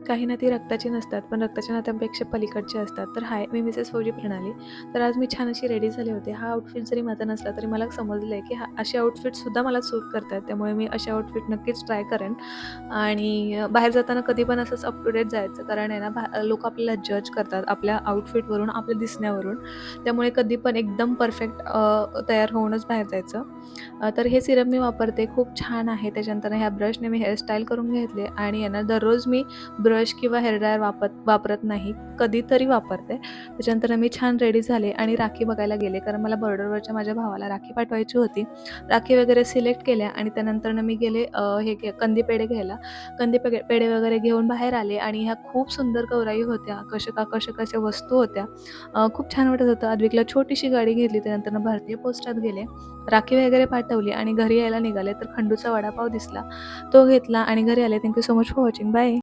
काही नाती रक्ताची नसतात, पण रक्ताच्या नात्यांपेक्षा पलीकडचे असतात. तर हाय, मी मिसेस फौजी प्रणाली. तर आज मी छान अशी रेडी झाले होते. हा आउटफिट जरी माझा नसला, तरी मला समजलं आहे, की असे आउटफिटसुद्धा मला सूट करतात. त्यामुळे मी असे आउटफिट नक्कीच ट्राय करेन. आणि बाहेर जाताना कधी पण असंच अप टू डेट जायचं. कारण आहे ना, लोकं आपल्याला जज करतात आपल्या आउटफिटवरून, आपल्या दिसण्यावरून. त्यामुळे कधी पण एकदम परफेक्ट तयार होऊनच बाहेर जायचं. तर हे सिरम मी वापरते, खूप छान आहे. त्याच्यानंतर ह्या ब्रशने मी हेअरस्टाईल करून घेतले आणि आहे ना, दररोज मी ब्रश किंवा हेअर ड्रायर वापरत नाही, कधीतरी वापरते. त्याच्यानंतर मी छान रेडी झाले आणि राखी बघायला गेले, कारण मला बॉर्डरवरच्या माझ्या भावाला राखी पाठवायची होती. राखी वगैरे सिलेक्ट केल्या आणि त्यानंतरनं मी गेले कंदी पेढे घ्यायला. पेढे वगैरे घेऊन बाहेर आले आणि ह्या खूप सुंदर गौराई होत्या. आकर्षक अशा वस्तू होत्या. खूप छान वाटत होतं. अद्विकला छोटीशी गाडी घेतली. त्यानंतरनं भारतीय पोस्टात गेले. राखी वगैरे पाठवली आणि घरी यायला निघाले, तर खंडूचा वडापाव दिसला. तो घेतला आणि घरी आले. Thank so much for watching. Bye.